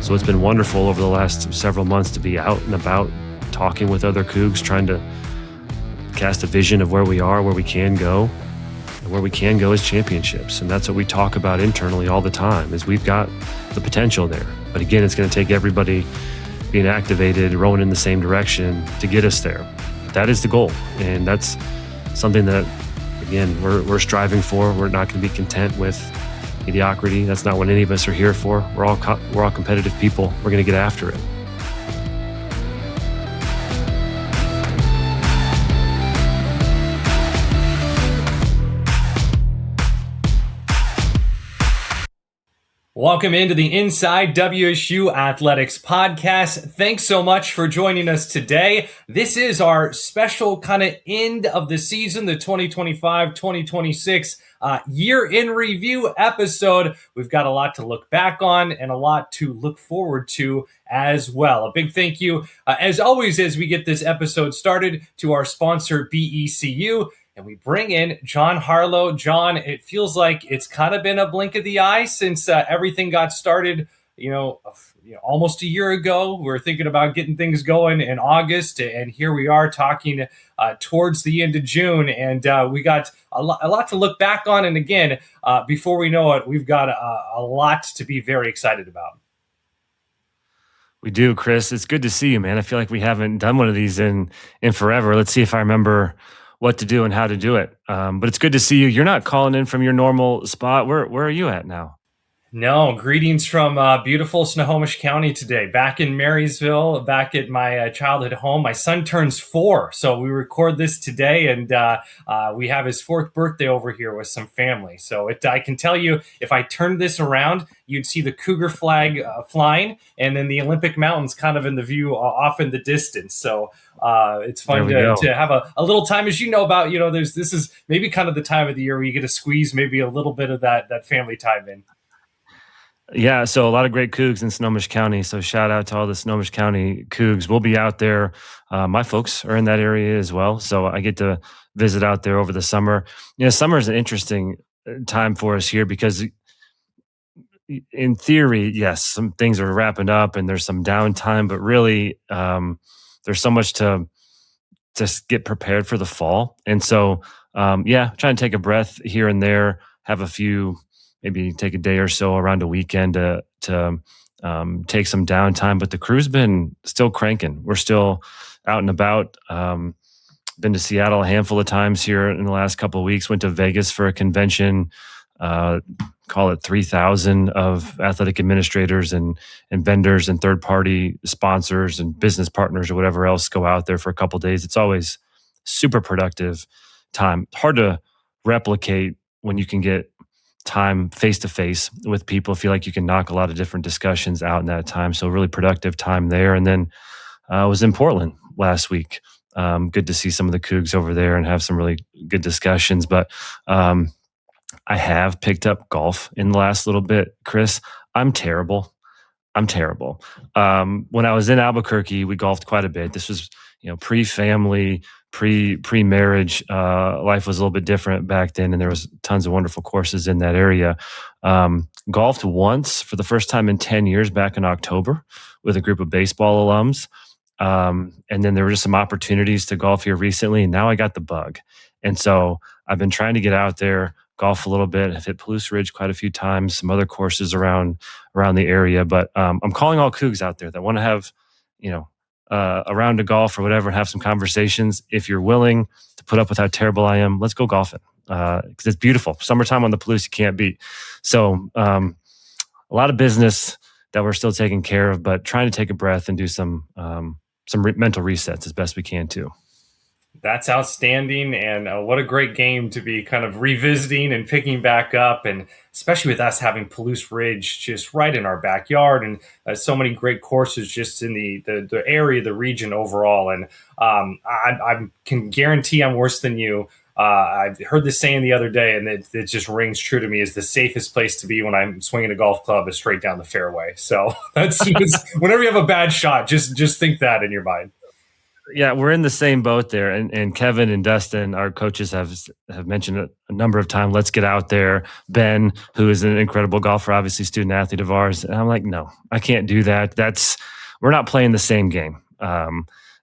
So it's been wonderful over the last several months to be out and about, talking with other Cougs, trying to cast a vision of where we are, where we can go. And where we can go is championships. And that's what we talk about internally all the time, is we've got the potential there. But again, it's going to take everybody being activated, rowing in the same direction to get us there. That is the goal. And that's something that, again, we're striving for. We're not going to be content with mediocrity. That's not what any of us are here for. We're all competitive people. We're going to get after it. Welcome into the Inside WSU Athletics podcast. Thanks so much for joining us today. This is our special kind of end of the season, the 2025-2026 year in review episode. We've got a lot to look back on and a lot to look forward to as well. A big thank you, as always, as we get this episode started, to our sponsor, BECU. And we bring in Jon Haarlow. Jon, it feels like it's kind of been a blink of the eye since everything got started, almost a year ago. We were thinking about getting things going in August, and here we are talking towards the end of June. And we got a lot to look back on. And again, before we know it, we've got a lot to be very excited about. We do, Chris. It's good to see you, man. I feel like we haven't done one of these in forever. Let's see if I remember what to do and how to do it. But it's good to see you. You're not calling in from your normal spot. Where are you at now? No, greetings from beautiful Snohomish County today. Back in Marysville, back at my childhood home. My son turns 4, so we record this today, and we have his 4th birthday over here with some family. So I can tell you, if I turned this around, you'd see the Cougar flag flying, and then the Olympic Mountains kind of in the view off in the distance. So it's fun to have a little time, as you know about. This is maybe kind of the time of the year where you get to squeeze maybe a little bit of that family time in. Yeah, so a lot of great Cougs in Snohomish County. So shout out to all the Snohomish County Cougs. We'll be out there. My folks are in that area as well, so I get to visit out there over the summer. Summer is an interesting time for us here because, in theory, yes, some things are wrapping up and there's some downtime, but really, there's so much to just get prepared for the fall. And so, trying to take a breath here and there, have a few. Maybe take a day or so around a weekend to take some downtime. But the crew's been still cranking. We're still out and about. Been to Seattle a handful of times here in the last couple of weeks. Went to Vegas for a convention. Call it 3,000 of athletic administrators and vendors and third-party sponsors and business partners or whatever else go out there for a couple of days. It's always super productive time. Hard to replicate when you can get time face-to-face with people. I feel like you can knock a lot of different discussions out in that time. So really productive time there. And then I was in Portland last week. Good to see some of the Cougs over there and have some really good discussions. But I have picked up golf in the last little bit. Chris, I'm terrible. When I was in Albuquerque, we golfed quite a bit. This was, pre-family, pre-marriage. Life was a little bit different back then, and there was tons of wonderful courses in that area. Golfed once for the first time in 10 years back in October with a group of baseball alums. And then there were just some opportunities to golf here recently, and now I got the bug. And so I've been trying to get out there, golf a little bit. I've hit Palouse Ridge quite a few times, some other courses around the area. But I'm calling all Cougs out there that want to have, a round of golf or whatever, and have some conversations. If you're willing to put up with how terrible I am, let's go golfing. Because it's beautiful. Summertime on the Palouse, you can't beat. So a lot of business that we're still taking care of, but trying to take a breath and do some mental resets as best we can too. That's outstanding, and what a great game to be kind of revisiting and picking back up, and especially with us having Palouse Ridge just right in our backyard, and so many great courses just in the area, the region overall. And I can guarantee I'm worse than you. I've heard this saying the other day, and it just rings true to me, is the safest place to be when I'm swinging a golf club is straight down the fairway. So that's just, whenever you have a bad shot, just think that in your mind. Yeah, we're in the same boat there, and Kevin and Dustin, our coaches, have mentioned it a number of times. Let's get out there. Ben, who is an incredible golfer, obviously student athlete of ours, and I'm like, no, I can't do that. We're not playing the same game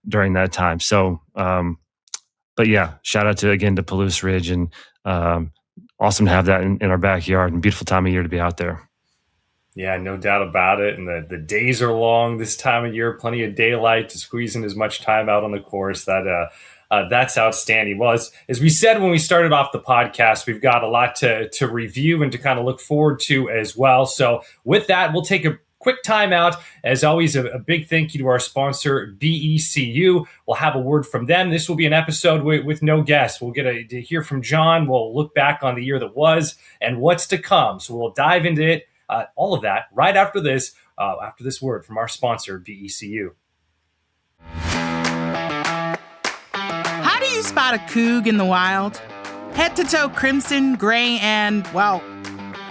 during that time. So, but yeah, shout out to Palouse Ridge, and um, awesome to have that in our backyard, and beautiful time of year to be out there. Yeah, no doubt about it. And the days are long this time of year, plenty of daylight to squeeze in as much time out on the course. That's outstanding. Well, as we said when we started off the podcast, we've got a lot to review and to kind of look forward to as well. So with that, we'll take a quick time out. As always, a big thank you to our sponsor, BECU. We'll have a word from them. This will be an episode with no guests. We'll get to hear from Jon. We'll look back on the year that was and what's to come. So we'll dive into it. All of that right after this word from our sponsor, BECU. How do you spot a Coug in the wild? Head to toe crimson, gray, and, well,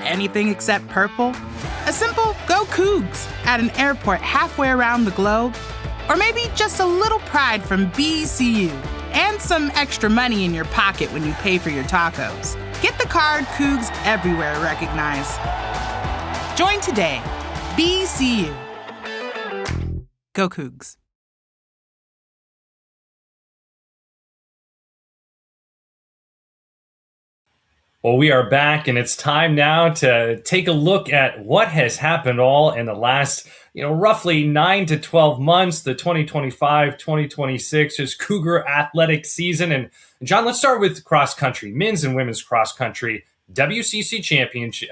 anything except purple? A simple go Cougs at an airport halfway around the globe? Or maybe just a little pride from BECU and some extra money in your pocket when you pay for your tacos. Get the card Cougs everywhere recognize. Join today. BECU. Go Cougs. Well, we are back, and it's time now to take a look at what has happened all in the last, roughly 9 to 12 months, the 2025-2026 is Cougar athletic season. And Jon, let's start with cross country, men's and women's cross country. WCC champions,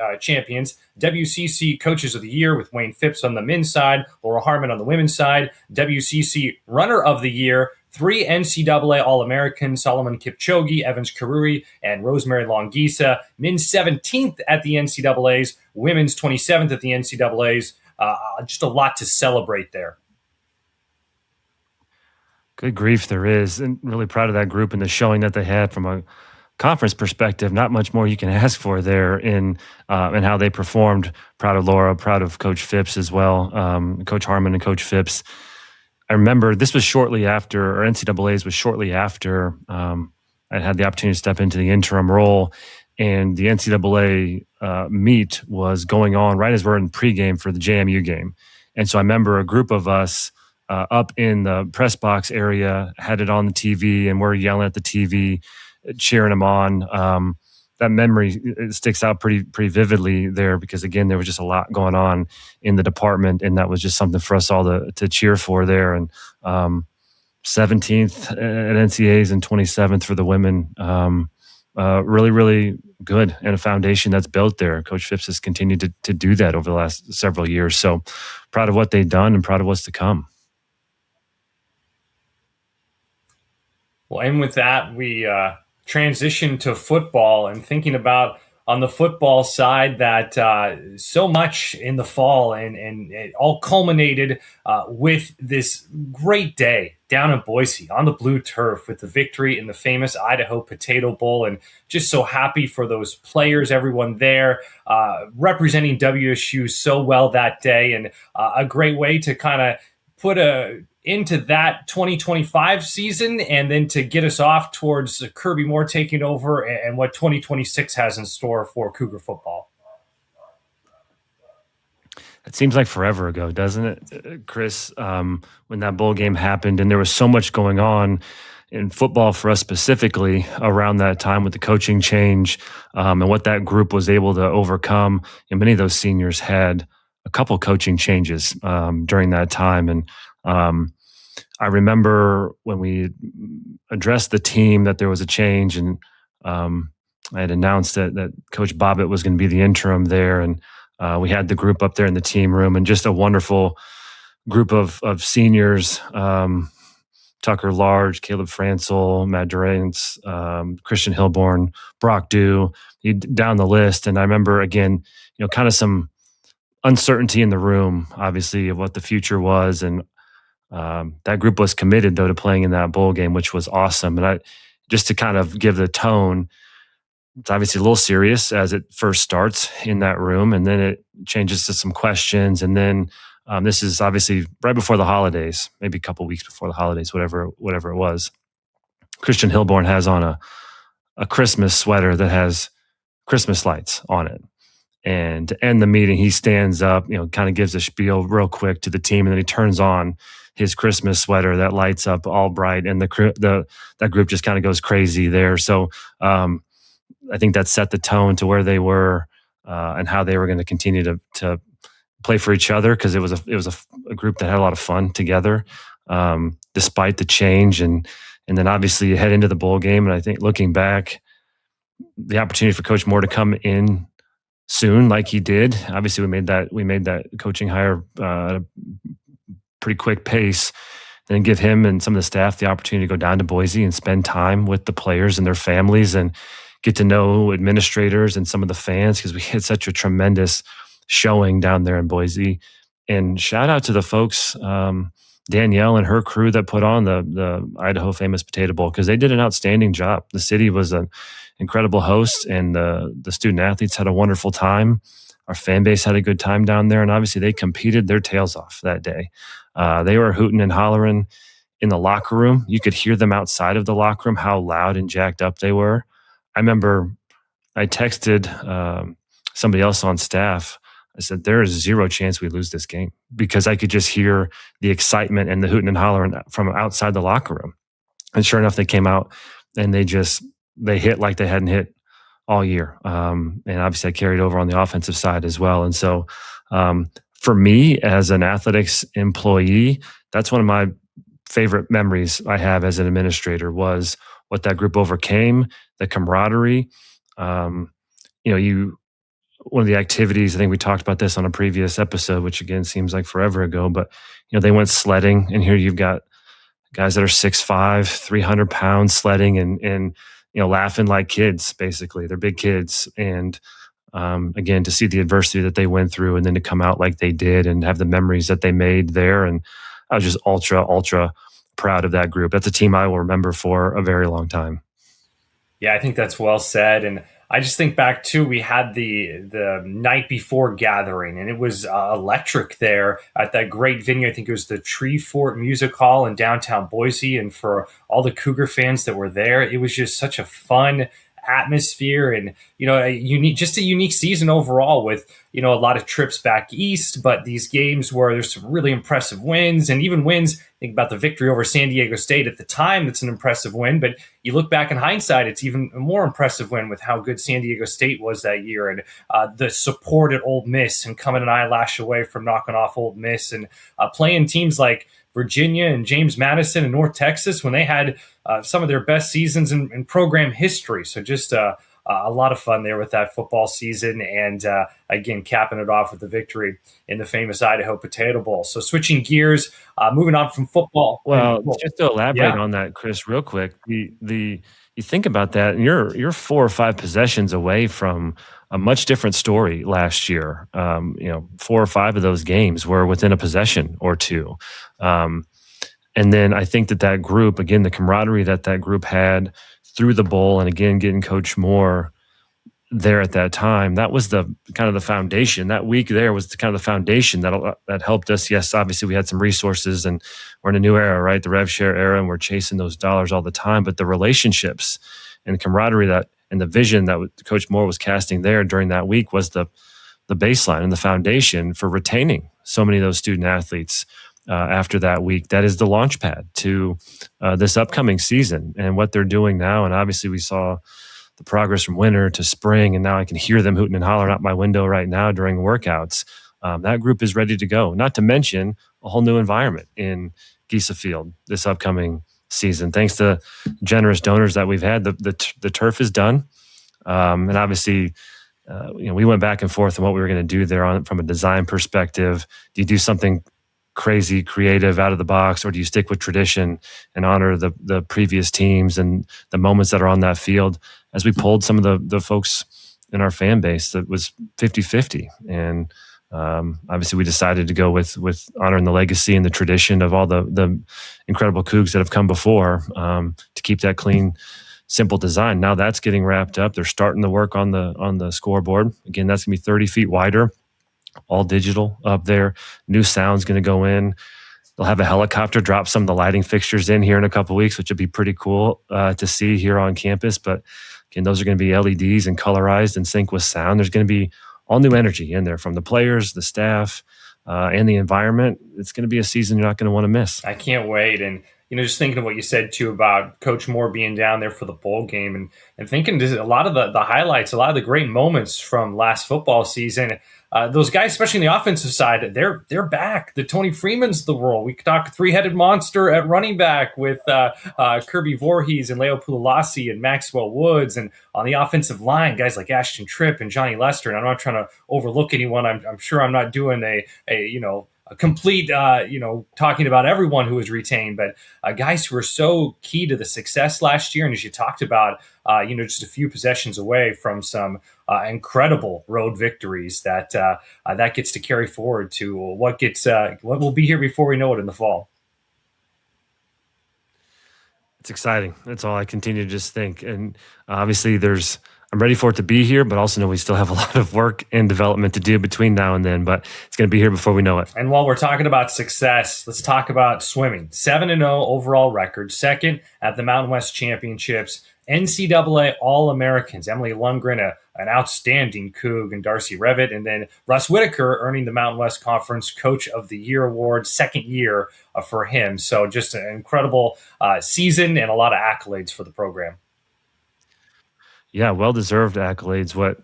WCC Coaches of the Year with Wayne Phipps on the men's side, Laura Harmon on the women's side, WCC Runner of the Year, 3 NCAA All-Americans, Solomon Kipchoge, Evans Karuri, and Rosemary Longisa. Men's 17th at the NCAAs, women's 27th at the NCAAs. Just a lot to celebrate there. Good grief, there is. And really proud of that group and the showing that they had from a conference perspective. Not much more you can ask for there in how they performed. Proud of Laura, proud of Coach Phipps as well, Coach Harmon and Coach Phipps. I remember this was shortly after, or NCAA's was shortly after I had the opportunity to step into the interim role, and the NCAA meet was going on right as we're in pregame for the JMU game. And so I remember a group of us up in the press box area had it on the TV, and we're yelling at the TV, cheering them on. That memory, it sticks out pretty vividly there, because again, there was just a lot going on in the department, and that was just something for us all to cheer for there. And 17th at NCAAs and 27th for the women. Really, really good, and a foundation that's built there. Coach Phipps has continued to do that over the last several years. So proud of what they've done and proud of what's to come. Well, and with that, we transition to football, and thinking about on the football side that so much in the fall, and it all culminated with this great day down in Boise on the blue turf with the victory in the famous Idaho Potato Bowl. And just so happy for those players, everyone there representing WSU so well that day, and a great way to kind of put into that 2025 season, and then to get us off towards Kirby Moore taking over and what 2026 has in store for Cougar football. It seems like forever ago, doesn't it, Chris? When that bowl game happened, and there was so much going on in football for us specifically around that time with the coaching change, and what that group was able to overcome. And many of those seniors had a couple coaching changes during that time. And I remember when we addressed the team that there was a change, and I had announced that Coach Bobbitt was going to be the interim there. And we had the group up there in the team room, and just a wonderful group of seniors, Tucker Large, Caleb Francel, Matt Durance, Christian Hilborn, Brock Dew, down the list. And I remember, again, kind of some uncertainty in the room, obviously, of what the future was. And that group was committed, though, to playing in that bowl game, which was awesome. And just to kind of give the tone, it's obviously a little serious as it first starts in that room, and then it changes to some questions, and then This is obviously right before the holidays, maybe a couple weeks before the holidays, whatever it was. Christian Hilborn has on a Christmas sweater that has Christmas lights on it. And to end the meeting, he stands up, kind of gives a spiel real quick to the team, and then he turns on his Christmas sweater that lights up all bright, and that group just kind of goes crazy there. So I think that set the tone to where they were and how they were going to continue to play for each other, because it was a group that had a lot of fun together despite the change, and then obviously you head into the bowl game, and I think looking back, the opportunity for Coach Moore to come in soon, like he did. Obviously, we made that coaching hire at a pretty quick pace, and then give him and some of the staff the opportunity to go down to Boise and spend time with the players and their families, and get to know administrators and some of the fans, because we had such a tremendous showing down there in Boise. And shout out to the folks, Danielle and her crew that put on the Idaho Famous Potato Bowl, because they did an outstanding job. The city was an incredible host, and the student athletes had a wonderful time. Our fan base had a good time down there, and obviously they competed their tails off that day. They were hooting and hollering in the locker room. You could hear them outside of the locker room, how loud and jacked up they were. I remember I texted somebody else on staff. I said, there is zero chance we lose this game, because I could just hear the excitement and the hooting and hollering from outside the locker room. And sure enough, they came out and they hit like they hadn't hit all year. And obviously I carried over on the offensive side as well. And so for me as an athletics employee, that's one of my favorite memories I have as an administrator, was what that group overcame, the camaraderie. One of the activities, I think we talked about this on a previous episode, which again seems like forever ago, but they went sledding, and here you've got guys that are 6'5", 300 pounds sledding and laughing like kids, basically. They're big kids. And again, to see the adversity that they went through, and then to come out like they did and have the memories that they made there. And I was just ultra proud of that group. That's a team I will remember for a very long time. Yeah, I think that's well said. And I just think back too, we had the night before gathering, and it was electric there at that great venue. I think it was the Tree Fort Music Hall in downtown Boise. And for all the Cougar fans that were there, it was just such a fun atmosphere, and a unique season overall, with a lot of trips back east, but these games where there's some really impressive wins, and even wins. Think about the victory over San Diego State at the time. That's an impressive win, but you look back in hindsight, it's even a more impressive win with how good San Diego State was that year, and the support at Ole Miss, and coming an eyelash away from knocking off Ole Miss, and playing teams like Virginia and James Madison and North Texas when they had some of their best seasons in program history. So just a lot of fun there with that football season, and again, capping it off with the victory in the famous Idaho Potato Bowl. So switching gears, moving on from football. Well, just to elaborate on that, Chris, real quick, you think about that, and you're 4 or 5 possessions away from a much different story last year. 4 or 5 of those games were within a possession or two. And then I think that group, again, the camaraderie that group had through the bowl, and again, getting Coach Moore there at that time, that was the kind of the foundation. That week there was kind of the foundation that helped us. Yes, obviously we had some resources, and we're in a new era, right? The rev share era, and we're chasing those dollars all the time. But the relationships and the camaraderie and the vision that Coach Moore was casting there during that week was the baseline and the foundation for retaining so many of those student athletes after that week. That is the launch pad to this upcoming season and what they're doing now. And obviously we saw the progress from winter to spring, and now I can hear them hooting and hollering out my window right now during workouts. That group is ready to go, not to mention a whole new environment in Giesa Field this upcoming season. Thanks to generous donors that we've had, the turf is done. And obviously, we went back and forth on what we were going to do there from a design perspective. Do you do something crazy, creative, out of the box, or do you stick with tradition and honor the previous teams and the moments that are on that field? As we polled some of the folks in our fan base, that was 50-50. And obviously we decided to go with honoring the legacy and the tradition of all the incredible Cougs that have come before, to keep that clean, simple design. Now that's getting wrapped up. They're starting to work on the scoreboard. Again, that's going to be 30 feet wider. all digital up there. New sound's going to go in. They'll have a helicopter drop some of the lighting fixtures in here in a couple of weeks, which would be pretty cool to see here on campus. But again, those are going to be LEDs and colorized and sync with sound. There's going to be all new energy in there from the players, the staff, and the environment. It's going to be a season you're not going to want to miss. I can't wait. And, just thinking of what you said, too, about Coach Moore being down there for the bowl game and thinking just a lot of the highlights, a lot of the great moments from last football season. Those guys, especially on the offensive side, they're back. The Tony Freemans of the world. We could talk three-headed monster at running back with Kirby Voorhees and Leo Pulalasi and Maxwell Woods. And on the offensive line, guys like Ashton Tripp and Johnny Lester. And I'm not trying to overlook anyone. I'm sure I'm not doing a complete, talking about everyone who was retained, but guys who were so key to the success last year. And as you talked about, just a few possessions away from some incredible road victories that gets to carry forward to what will be here before we know it in the fall. It's exciting. That's all I continue to just think. And obviously I'm ready for it to be here, but also know we still have a lot of work and development to do between now and then, but it's going to be here before we know it. And while we're talking about success, let's talk about swimming. 7-0 overall record, second at the Mountain West Championships, NCAA All-Americans, Emily Lundgren, an outstanding Coug, and Darcy Revitt, and then Russ Whitaker earning the Mountain West Conference Coach of the Year award, second year for him. So just an incredible season and a lot of accolades for the program. Yeah, well-deserved accolades. What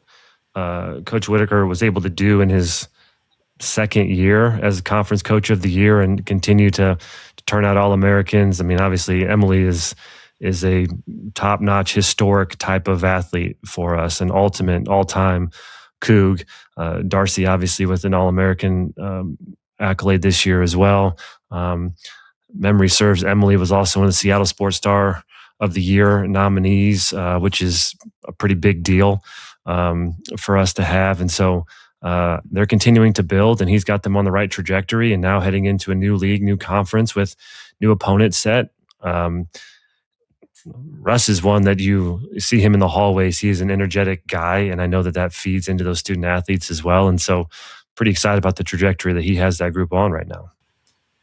Coach Whitaker was able to do in his second year as Conference Coach of the Year and continue to turn out All-Americans. I mean, obviously, Emily is a top-notch, historic type of athlete for us, an ultimate, all-time Coug. Darcy, obviously, with an All-American accolade this year as well. Memory serves, Emily was also in the Seattle Sports Star of the Year nominees, which is a pretty big deal for us to have. And so they're continuing to build, and he's got them on the right trajectory, and now heading into a new league, new conference with new opponent set. Russ is one that you see him in the hallways. He is an energetic guy, and I know that feeds into those student athletes as well. And so pretty excited about the trajectory that he has that group on right now.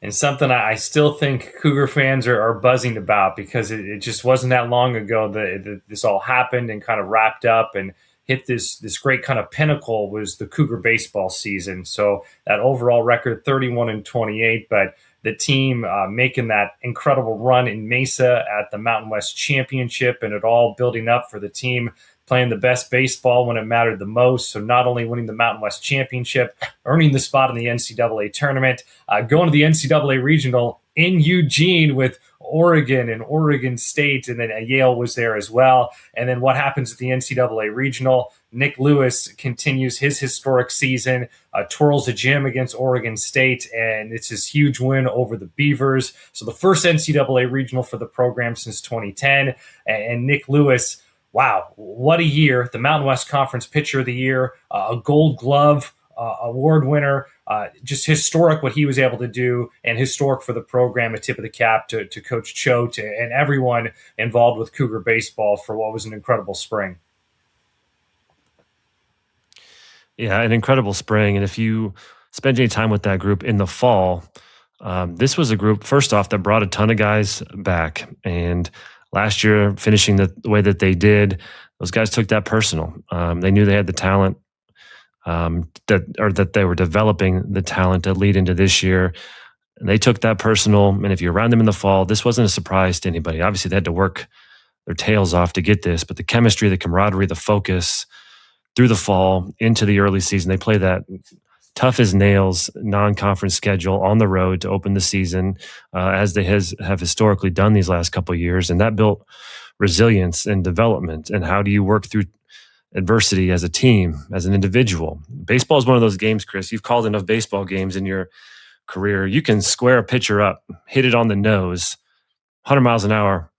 And something I still think Cougar fans are buzzing about, because it just wasn't that long ago that this all happened and kind of wrapped up and hit this great kind of pinnacle, was the Cougar baseball season. So that overall record, 31-28, but the team making that incredible run in Mesa at the Mountain West Championship, and it all building up for the team playing the best baseball when it mattered the most. So not only winning the Mountain West Championship, earning the spot in the NCAA tournament, going to the NCAA regional in Eugene with Oregon and Oregon State, and then Yale was there as well. And then what happens at the NCAA regional? Nick Lewis continues his historic season, twirls a gem against Oregon State, and it's his huge win over the Beavers. So the first NCAA regional for the program since 2010. And Nick Lewis, wow, what a year. The Mountain West Conference Pitcher of the Year, a Gold Glove award winner. Just historic what he was able to do, and historic for the program. A tip of the cap to Coach Choate and everyone involved with Cougar baseball for what was an incredible spring. Yeah, an incredible spring. And if you spend any time with that group in the fall, this was a group, first off, that brought a ton of guys back. And last year, finishing the way that they did, those guys took that personal. They knew they had the talent, that they were developing the talent to lead into this year. And they took that personal. And if you're around them in the fall, this wasn't a surprise to anybody. Obviously, they had to work their tails off to get this, but the chemistry, the camaraderie, the focus through the fall into the early season, they play that tough as nails non-conference schedule on the road to open the season, as they have historically done these last couple of years. And that built resilience and development. And how do you work through adversity as a team, as an individual? Baseball is one of those games, Chris. You've called enough baseball games in your career. You can square a pitcher up, hit it on the nose, 100 miles an hour.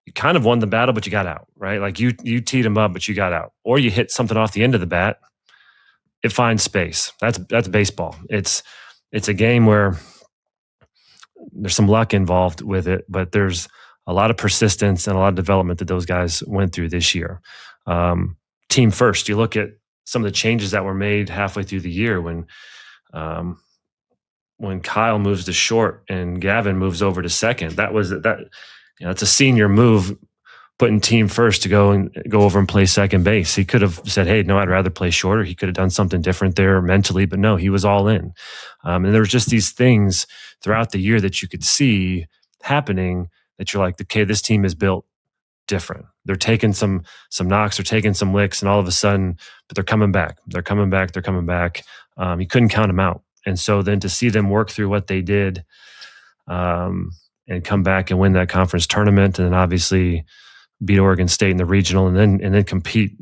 You kind of won the battle, but you got out, right? Like you teed him up, but you got out. Or you hit something off the end of the bat, it finds space. That's baseball. It's a game where there's some luck involved with it, but there's a lot of persistence and a lot of development that those guys went through this year. Team first. You look at some of the changes that were made halfway through the year when Kyle moves to short and Gavin moves over to second. That's a senior move, putting team first to go over and play second base. He could have said, hey, no, I'd rather play shorter. He could have done something different there mentally, but no, he was all in. And there was just these things throughout the year that you could see happening that you're like, okay, this team is built different. They're taking some knocks, they're taking some licks, and all of a sudden, but they're coming back. They're coming back. They're coming back. You couldn't count them out. And so then to see them work through what they did and come back and win that conference tournament, and then obviously beat Oregon State in the regional, and then compete.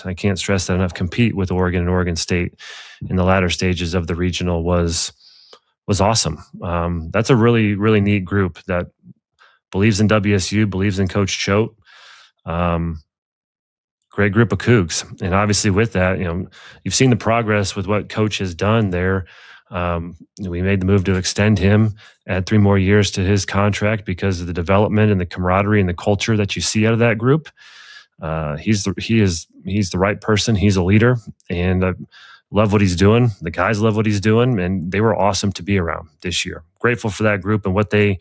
I can't stress that enough. Compete with Oregon and Oregon State in the latter stages of the regional was awesome. That's a really, really neat group that believes in WSU, believes in Coach Choate. Great group of Cougs. And obviously with that, you've seen the progress with what Coach has done there. We made the move to extend him, add 3 more years to his contract because of the development and the camaraderie and the culture that you see out of that group. He's the right person. He's a leader, and I love what he's doing. The guys love what he's doing, and they were awesome to be around this year. Grateful for that group and what they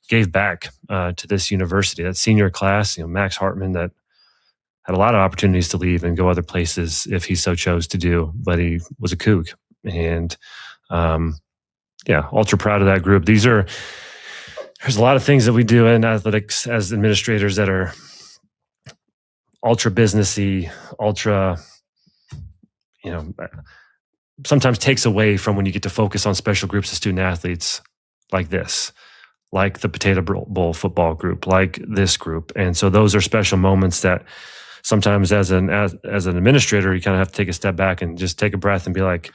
gave back to this university. That senior class, Max Hartman, that had a lot of opportunities to leave and go other places if he so chose to do, but he was a Coug. And ultra proud of that group. There's a lot of things that we do in athletics as administrators that are ultra businessy, ultra, sometimes takes away from when you get to focus on special groups of student athletes like this, like the Potato Bowl football group, like this group. And so those are special moments that sometimes as an administrator, you kind of have to take a step back and just take a breath and be like,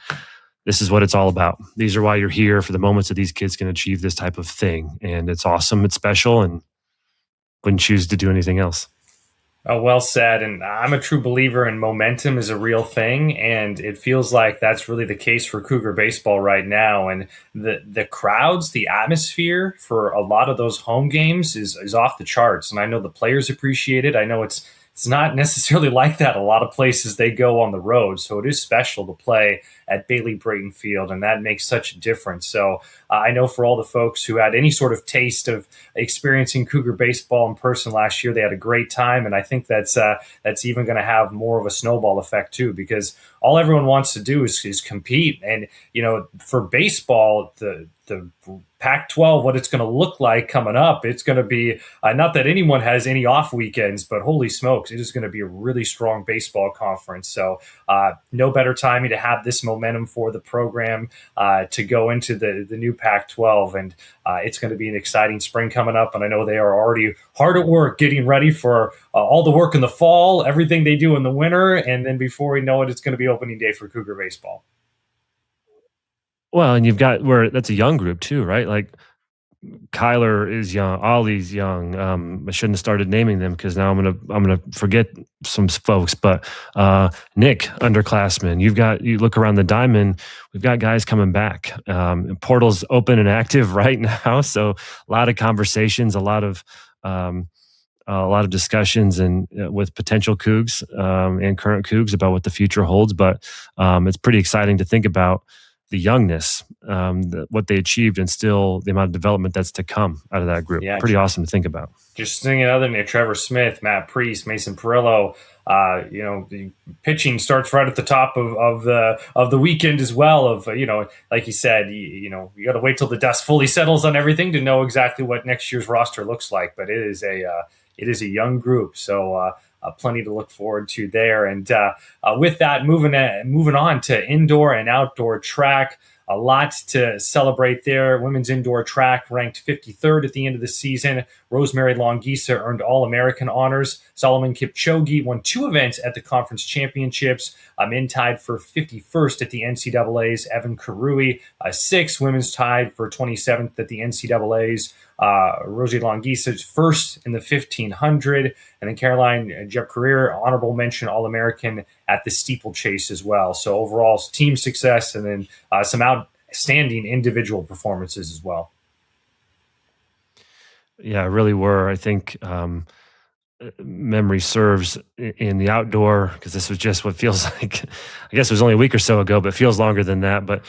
this is what it's all about. These are why you're here, for the moments that these kids can achieve this type of thing. And it's awesome. It's special, and wouldn't choose to do anything else. Oh, well said. And I'm a true believer in momentum is a real thing. And it feels like that's really the case for Cougar baseball right now. And the crowds, the atmosphere for a lot of those home games is off the charts. And I know the players appreciate it. I know it's not necessarily like that a lot of places they go on the road. So it is special to play at Bailey Brayton Field, and that makes such a difference. So I know for all the folks who had any sort of taste of experiencing Cougar baseball in person last year, they had a great time. And I think that's even going to have more of a snowball effect too, because all everyone wants to do is compete. And, for baseball, the Pac-12, what it's going to look like coming up, it's going to be, not that anyone has any off weekends, but holy smokes, it is going to be a really strong baseball conference. So no better timing to have this momentum for the program to go into the new Pac-12. And it's going to be an exciting spring coming up. And I know they are already hard at work getting ready for all the work in the fall, everything they do in the winter. And then before we know it, it's going to be opening day for Cougar baseball. Well, and you've got that's a young group too, right? Like Kyler is young, Ollie's young. I shouldn't have started naming them because now I'm gonna forget some folks. But Nick, underclassmen. You look around the diamond. We've got guys coming back. Portal's open and active right now, so a lot of conversations, a lot of discussions and with potential Cougs and current Cougs about what the future holds. But it's pretty exciting to think about the youngness, what they achieved, and still the amount of development that's to come out of that group. Yeah, pretty awesome to think about. Just thinking other than Trevor Smith, Matt Priest, Mason Perillo, the pitching starts right at the top of the weekend as well. Of like you said, you got to wait till the dust fully settles on everything to know exactly what next year's roster looks like. But it is a young group, so. Plenty to look forward to there. And with that, moving on to indoor and outdoor track, a lot to celebrate there. Women's indoor track ranked 53rd at the end of the season. Rosemary Longisa earned All-American honors. Solomon Kipchoge won 2 events at the conference championships. Men tied for 51st at the NCAAs. Evan Karui, 6. Women's tied for 27th at the NCAAs. Rosie Longisa's first in the 1500, and then Caroline Jeff-Career, honorable mention All-American at the steeplechase as well. So overall, team success, and then some outstanding individual performances as well. Yeah, really were. I think memory serves in the outdoor, because this was just what feels like, I guess it was only a week or so ago, but feels longer than that. But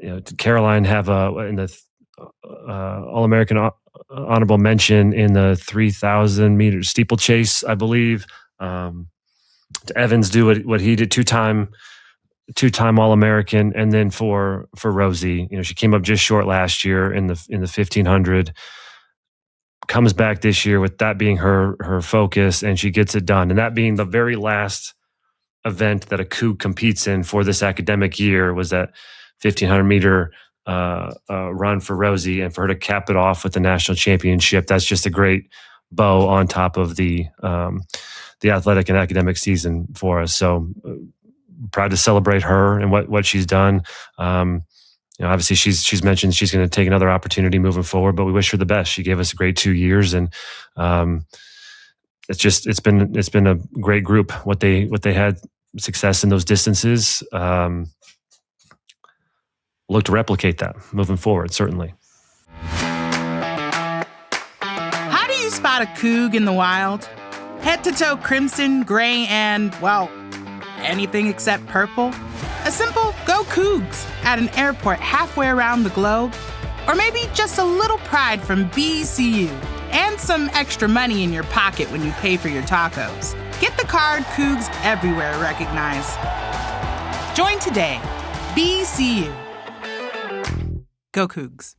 did Caroline have in the All-American honorable mention in the 3,000-meter steeplechase, I believe. To Evans do what he did, two-time All-American, and then for Rosie, she came up just short last year in the 1,500. Comes back this year with that being her focus, and she gets it done. And that being the very last event that a Coug competes in for this academic year was that 1,500-meter run for Rosie, and for her to cap it off with the national championship. That's just a great bow on top of the athletic and academic season for us. So proud to celebrate her and what she's done. Obviously she's mentioned she's going to take another opportunity moving forward, but we wish her the best. She gave us a great 2 years, and it's been a great group. What they had success in those distances. Look to replicate that moving forward, certainly. How do you spot a Coug in the wild? Head to toe crimson, gray, and, well, anything except purple? A simple go Cougs at an airport halfway around the globe? Or maybe just a little pride from BECU and some extra money in your pocket when you pay for your tacos. Get the card Cougs everywhere recognize. Join today. BECU. Go Cougs.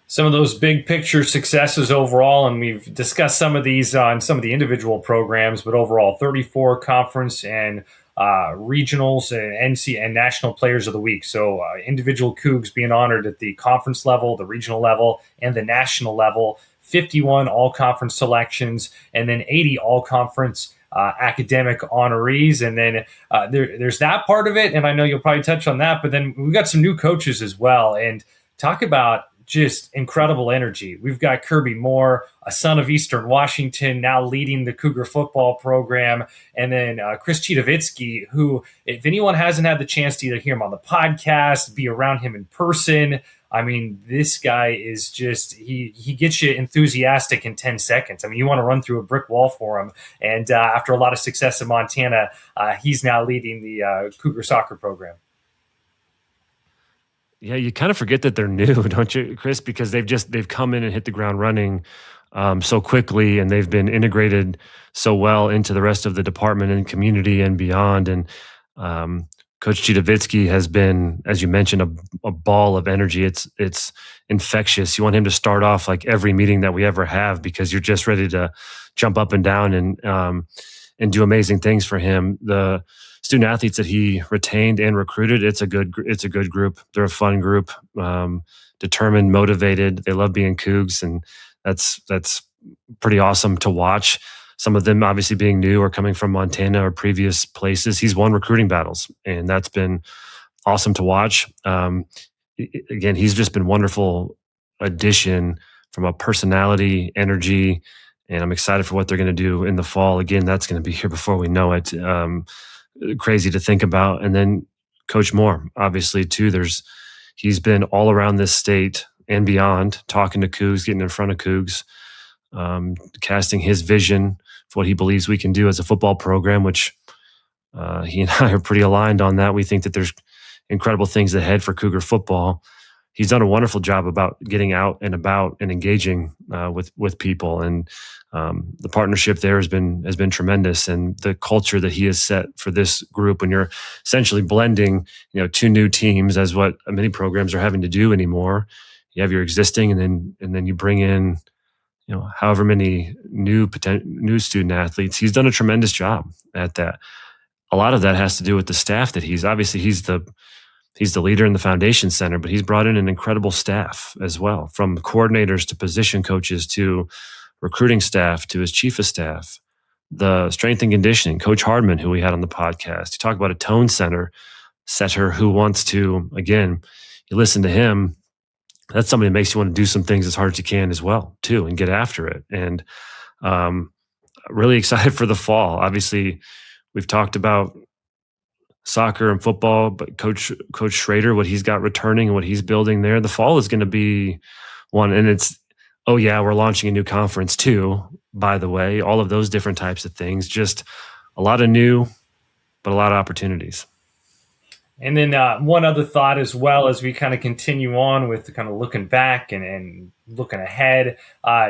Some of those big picture successes overall, and we've discussed some of these on some of the individual programs, but overall 34 conference and regionals and NC and national players of the week. So individual Cougs being honored at the conference level, the regional level, and the national level. 51 all-conference selections, and then 80 all-conference academic honorees. And then there's that part of it, and I know you'll probably touch on that, but then we've got some new coaches as well. And talk about just incredible energy. We've got Kirby Moore, a son of Eastern Washington, now leading the Cougar football program. And then Chris Chidovitsky, who, if anyone hasn't had the chance to either hear him on the podcast, be around him in person, I mean, this guy is just, he gets you enthusiastic in 10 seconds. I mean, you want to run through a brick wall for him. And after a lot of success in Montana, he's now leading the Cougar soccer program. Yeah, you kind of forget that they're new, don't you, Chris? Because they've come in and hit the ground running so quickly, and they've been integrated so well into the rest of the department and community and beyond. And Coach Chidovitsky has been, as you mentioned, a ball of energy. It's infectious. You want him to start off like every meeting that we ever have, because you're just ready to jump up and down and do amazing things for him. The student athletes that he retained and recruited, it's a good group. They're a fun group, determined, motivated. They love being Cougs, and that's pretty awesome to watch. Some of them obviously being new or coming from Montana or previous places. He's won recruiting battles, and that's been awesome to watch. Again, he's just been wonderful addition from a personality, energy, and I'm excited for what they're going to do in the fall. Again, that's going to be here before we know it. Crazy to think about. And then Coach Moore, obviously, too. He's been all around this state and beyond, talking to Cougs, getting in front of Cougs, casting his vision for what he believes we can do as a football program, which he and I are pretty aligned on that. We think that there's incredible things ahead for Cougar football. He's done a wonderful job about getting out and about and engaging with people, and the partnership there has been tremendous. And the culture that he has set for this group, when you're essentially blending, two new teams, as what many programs are having to do anymore. You have your existing, and then you bring in, however many new student athletes. He's done a tremendous job at that. A lot of that has to do with the staff that he's the leader in the foundation center, but he's brought in an incredible staff as well, from coordinators to position coaches to recruiting staff to his chief of staff, the strength and conditioning, Coach Hardman, who we had on the podcast. You talk about a tone setter who wants to, again, you listen to him, that's somebody that makes you want to do some things as hard as you can as well, too, and get after it. And really excited for the fall. Obviously, we've talked about soccer and football, but Coach Schrader, what he's got returning and what he's building there, the fall is going to be one. And it's, we're launching a new conference too, by the way, all of those different types of things. Just a lot of new, but a lot of opportunities. And then one other thought as well, as we kind of continue on with kind of looking back and looking ahead,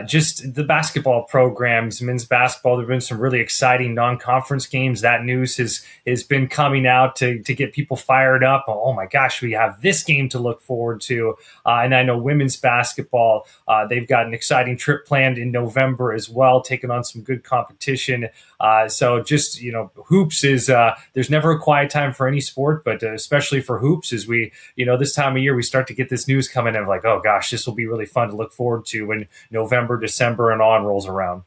just the basketball programs, men's basketball, there have been some really exciting non-conference games. That news has been coming out to get people fired up. Oh my gosh, we have this game to look forward to. And I know women's basketball, they've got an exciting trip planned in November as well, taking on some good competition. So just, hoops is, there's never a quiet time for any sport, but especially for hoops, as we, this time of year, we start to get this news coming in like, oh gosh, this will be really fun to look forward to when November, December, and on rolls around.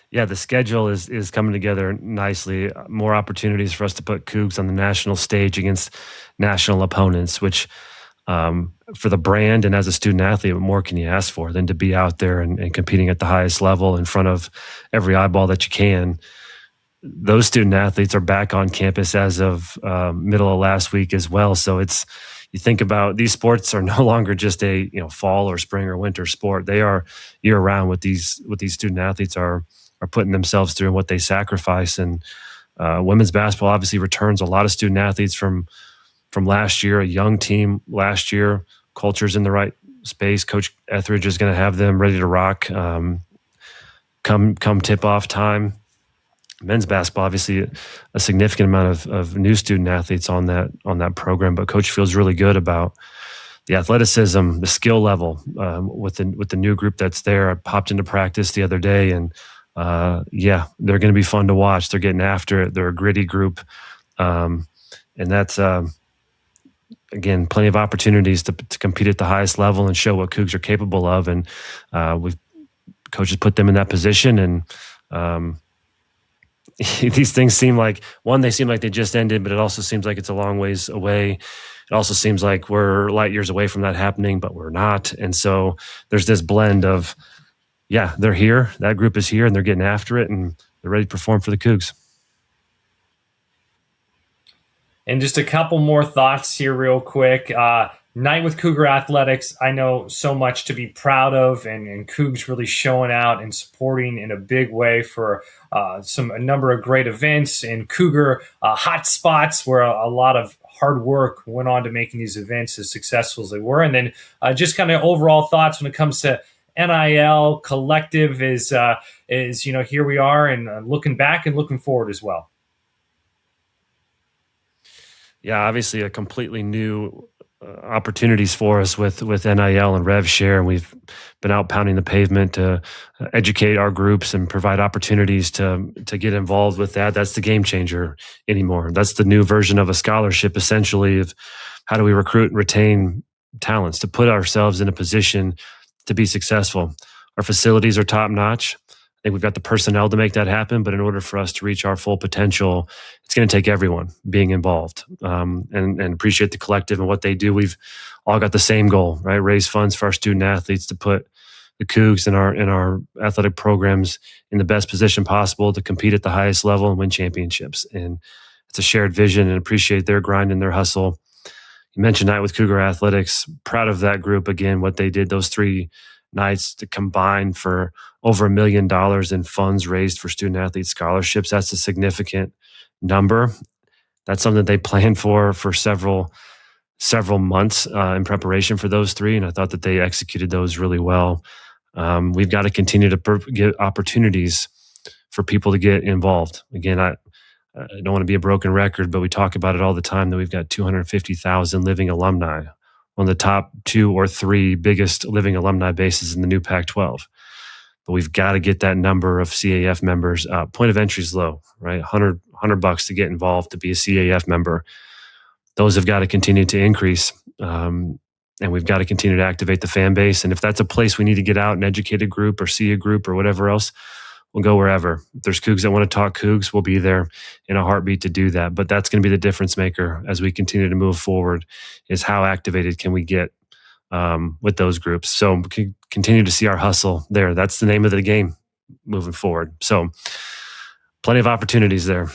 Yeah, the schedule is coming together nicely. More opportunities for us to put Cougs on the national stage against national opponents, which for the brand and as a student athlete, what more can you ask for than to be out there and competing at the highest level in front of every eyeball that you can? Those student athletes are back on campus as of middle of last week as well. So you think about these sports are no longer just a fall or spring or winter sport. They are year round. What these student athletes are putting themselves through and what they sacrifice. And women's basketball obviously returns a lot of student athletes from last year, a young team last year. Culture's in the right space. Coach Etheridge is going to have them ready to rock come tip-off time. Men's basketball, obviously a significant amount of new student athletes on that program, but Coach feels really good about the athleticism, the skill level with the new group that's there. I popped into practice the other day, and they're going to be fun to watch. They're getting after it. They're a gritty group, and that's again plenty of opportunities to compete at the highest level and show what Cougs are capable of. And coaches put them in that position, and these things seem like they just ended, but it also seems like it's a long ways away. It also seems like we're light years away from that happening, but we're not. And so there's this blend of, they're here, that group is here, and they're getting after it, and they're ready to perform for the Cougs. And just a couple more thoughts here real quick. Night with Cougar Athletics, I know so much to be proud of, and Cougs really showing out and supporting in a big way for a number of great events and Cougar hot spots where a lot of hard work went on to making these events as successful as they were. And then just kind of overall thoughts when it comes to NIL collective is here we are, and looking back and looking forward as well. Yeah, obviously a completely new opportunities for us with NIL and rev share, and we've been out pounding the pavement to educate our groups and provide opportunities to get involved with that. That's the game changer anymore. That's the new version of a scholarship, essentially, of how do we recruit and retain talents to put ourselves in a position to be successful. Our facilities are top notch. I think we've got the personnel to make that happen, but in order for us to reach our full potential, it's going to take everyone being involved and appreciate the collective and what they do. We've all got the same goal, right? Raise funds for our student athletes to put the Cougs in our athletic programs in the best position possible to compete at the highest level and win championships. And it's a shared vision, and appreciate their grind and their hustle. You mentioned Night with Cougar Athletics. Proud of that group again, what they did those 3 nights to combine for over $1 million in funds raised for student athlete scholarships. That's a significant number. That's something they planned for several months in preparation for those 3, and I thought that they executed those really well. We've got to continue to get opportunities for people to get involved. Again, I don't want to be a broken record, but we talk about it all the time that we've got 250,000 living alumni, one of the top 2 or 3 biggest living alumni bases in the new Pac-12. But we've got to get that number of CAF members up. Point of entry is low, right? $100 to get involved to be a CAF member. Those have got to continue to increase, and we've got to continue to activate the fan base. And if that's a place we need to get out and educate a group or see a group or whatever else, we'll go wherever. If there's Cougs that want to talk Cougs, we'll be there in a heartbeat to do that. But that's going to be the difference maker as we continue to move forward, is how activated can we get with those groups. So we can continue to see our hustle there. That's the name of the game moving forward. So plenty of opportunities there.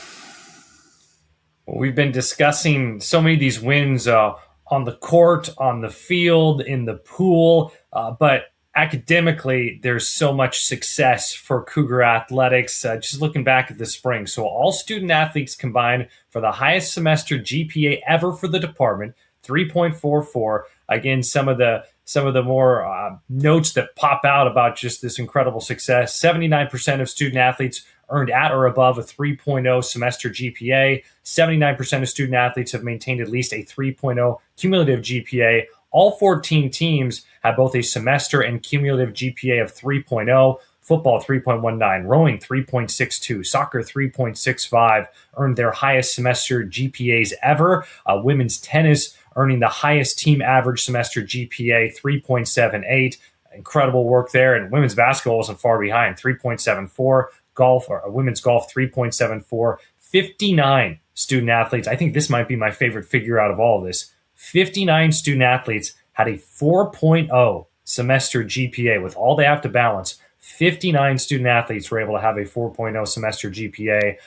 Well, we've been discussing so many of these wins on the court, on the field, in the pool, but academically, there's so much success for Cougar athletics. Just looking back at the spring, so all student athletes combined for the highest semester GPA ever for the department, 3.44. Again, some of the more notes that pop out about just this incredible success: 79% of student athletes earned at or above a 3.0 semester GPA. 79% of student athletes have maintained at least a 3.0 cumulative GPA. All 14 teams had both a semester and cumulative GPA of 3.0. Football 3.19, rowing 3.62, soccer 3.65 earned their highest semester GPAs ever. Women's tennis earning the highest team average semester GPA, 3.78. Incredible work there. And women's basketball wasn't far behind, 3.74. Golf, or women's golf, 3.74. 59 student athletes. I think this might be my favorite figure out of all of this. 59 student athletes had a 4.0 semester GPA. With all they have to balance, 59 student athletes were able to have a 4.0 semester GPA.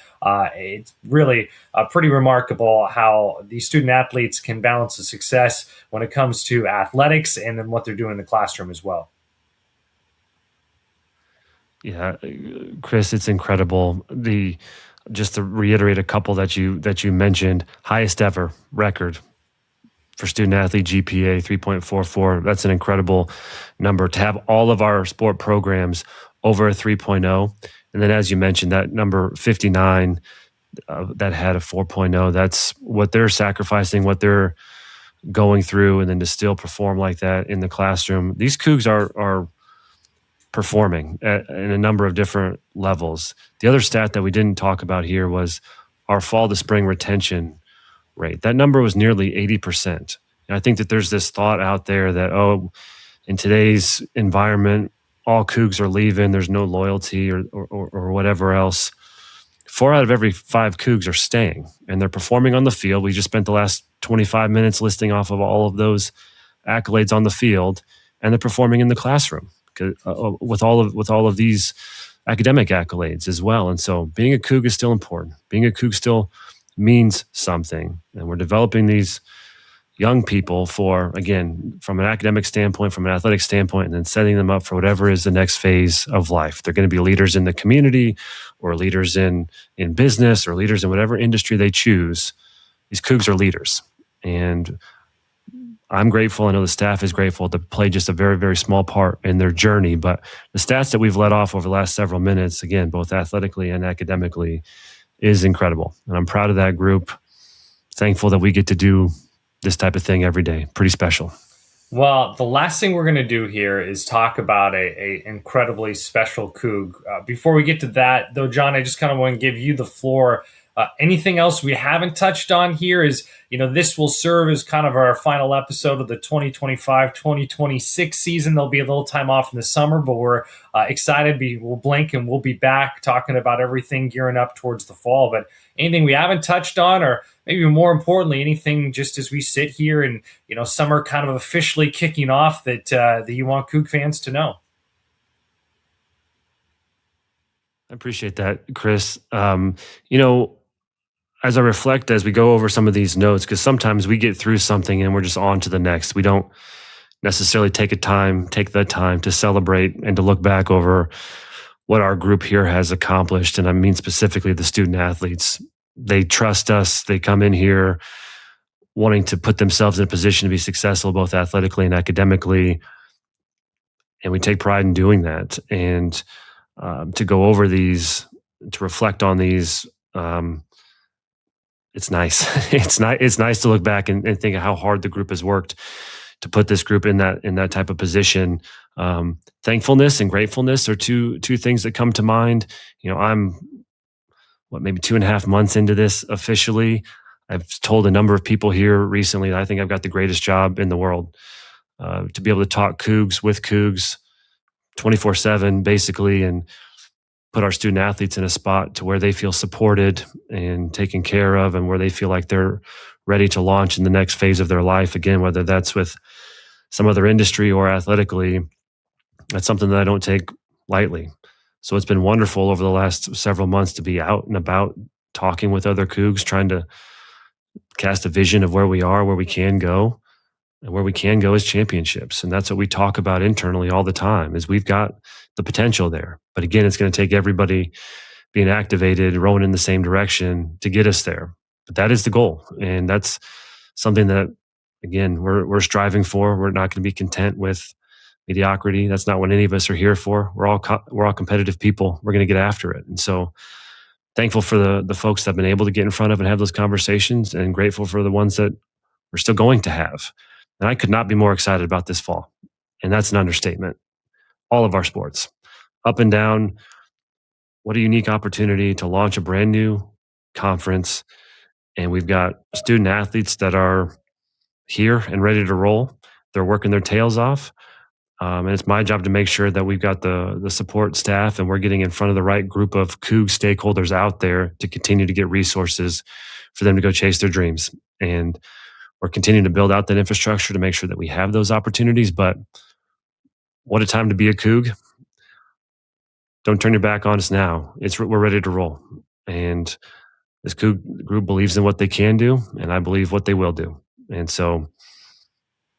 It's really pretty remarkable how these student athletes can balance the success when it comes to athletics and then what they're doing in the classroom as well. Yeah, Chris, it's incredible. Just to reiterate a couple that you mentioned, highest ever record for student athlete GPA, 3.44. That's an incredible number to have all of our sport programs over a 3.0. And then, as you mentioned, that number 59 that had a 4.0, that's what they're sacrificing, what they're going through, and then to still perform like that in the classroom. These Cougs are performing in a number of different levels. The other stat that we didn't talk about here was our fall to spring retention rate. That number was nearly 80%. And I think that there's this thought out there that, oh, in today's environment, all Cougs are leaving, there's no loyalty or whatever else. 4 out of every 5 Cougs are staying, and they're performing on the field. We just spent the last 25 minutes listing off of all of those accolades on the field, and they're performing in the classroom with all of these academic accolades as well. And so being a Coug is still important. Being a Coug still means something. And we're developing these young people for, again, from an academic standpoint, from an athletic standpoint, and then setting them up for whatever is the next phase of life. They're going to be leaders in the community or leaders in business or leaders in whatever industry they choose. These Cougs are leaders. And I'm grateful. I know the staff is grateful to play just a very, very small part in their journey. But the stats that we've let off over the last several minutes, again, both athletically and academically, is incredible. And I'm proud of that group. Thankful that we get to do this type of thing every day. Pretty special. Well, the last thing we're going to do here is talk about a incredibly special Coug. Before we get to that, though, Jon, I just kind of want to give you the floor. Anything else we haven't touched on here is, this will serve as kind of our final episode of the 2025-2026 season. There'll be a little time off in the summer, but we're excited. We'll blink and we'll be back talking about everything gearing up towards the fall. But anything we haven't touched on, or maybe more importantly, anything just as we sit here and, summer kind of officially kicking off that you want Coug fans to know? I appreciate that, Chris. As I reflect, as we go over some of these notes, because sometimes we get through something and we're just on to the next. We don't necessarily take the time to celebrate and to look back over what our group here has accomplished. And I mean specifically the student athletes. They trust us. They come in here wanting to put themselves in a position to be successful, both athletically and academically. And we take pride in doing that. And to go over these, to reflect on these, it's nice. It's nice to look back and think of how hard the group has worked to put this group in that type of position. Thankfulness and gratefulness are two things that come to mind. I'm maybe 2.5 months into this officially. I've told a number of people here recently that I think I've got the greatest job in the world. To be able to talk Cougs with Cougs 24/7 basically, and put our student athletes in a spot to where they feel supported and taken care of, and where they feel like they're ready to launch in the next phase of their life. Again, whether that's with some other industry or athletically, that's something that I don't take lightly. So it's been wonderful over the last several months to be out and about talking with other Cougs, trying to cast a vision of where we are, where we can go. And where we can go is championships. And that's what we talk about internally all the time is we've got the potential there. But again, it's going to take everybody being activated, rowing in the same direction to get us there. But that is the goal. And that's something that, again, we're striving for. We're not going to be content with mediocrity. That's not what any of us are here for. We're all competitive people. We're going to get after it. And so thankful for the folks that have been able to get in front of and have those conversations, and grateful for the ones that we're still going to have. And I could not be more excited about this fall. And that's an understatement. All of our sports, up and down. What a unique opportunity to launch a brand new conference. And we've got student athletes that are here and ready to roll. They're working their tails off. And it's my job to make sure that we've got the support staff and we're getting in front of the right group of Cougs stakeholders out there to continue to get resources for them to go chase their dreams. And we're continuing to build out that infrastructure to make sure that we have those opportunities. But what a time to be a Coug. Don't turn your back on us now. We're ready to roll. And this Coug group believes in what they can do, and I believe what they will do. And so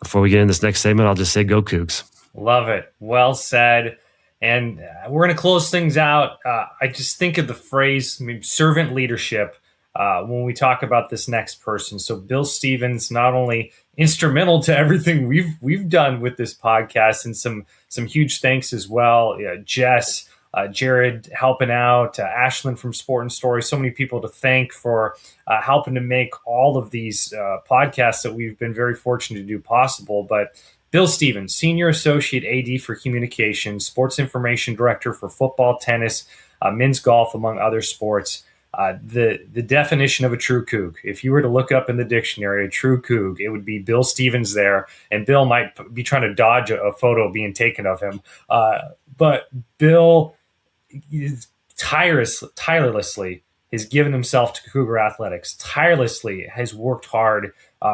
before we get in this next segment, I'll just say go Cougs. Love it. Well said. And we're going to close things out. I just think of the phrase servant leadership when we talk about this next person. So Bill Stevens, not only instrumental to everything we've done with this podcast, and some huge thanks as well. Jess, Jared helping out, Ashlyn from Sport and Story, so many people to thank for helping to make all of these podcasts that we've been very fortunate to do possible. But Bill Stevens, Senior Associate AD for Communications, Sports Information Director for football, tennis, men's golf, among other sports. The definition of a true Coug. If you were to look up in the dictionary, a true Coug, it would be Bill Stevens there. And Bill might be trying to dodge a photo being taken of him. But Bill is tirelessly has given himself to Cougar Athletics, tirelessly has worked hard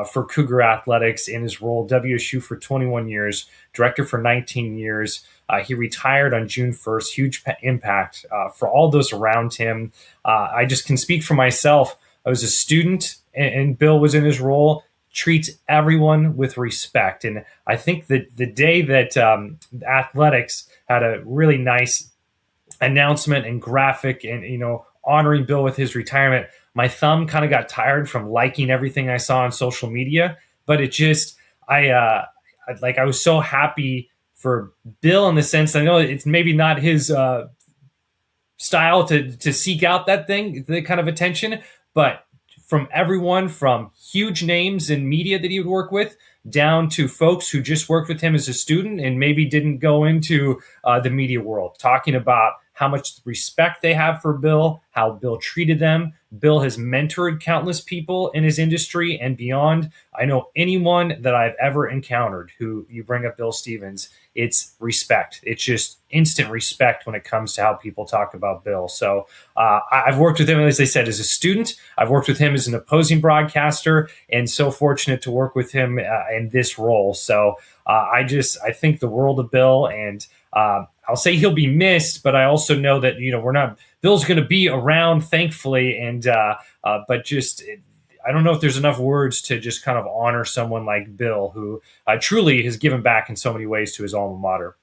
for Cougar Athletics in his role, WSU for 21 years, director for 19 years. He retired on June 1st, huge impact for all those around him. I just can speak for myself. I was a student and Bill was in his role, treats everyone with respect. And I think that the day that athletics had a really nice announcement and graphic and, honoring Bill with his retirement, my thumb kind of got tired from liking everything I saw on social media. But it just, I was so happy for Bill in the sense, I know it's maybe not his style to seek out that kind of attention, but from everyone from huge names in media that he would work with down to folks who just worked with him as a student and maybe didn't go into the media world, talking about how much respect they have for Bill, how Bill treated them. Bill has mentored countless people in his industry and beyond. I know anyone that I've ever encountered who you bring up Bill Stevens, it's respect. It's just instant respect when it comes to how people talk about Bill. So I've worked with him, as I said, as a student. I've worked with him as an opposing broadcaster, and so fortunate to work with him in this role. So I think the world of Bill, and I'll say he'll be missed, but I also know that, Bill's going to be around, thankfully. And, but just, I don't know if there's enough words to just kind of honor someone like Bill, who truly has given back in so many ways to his alma mater.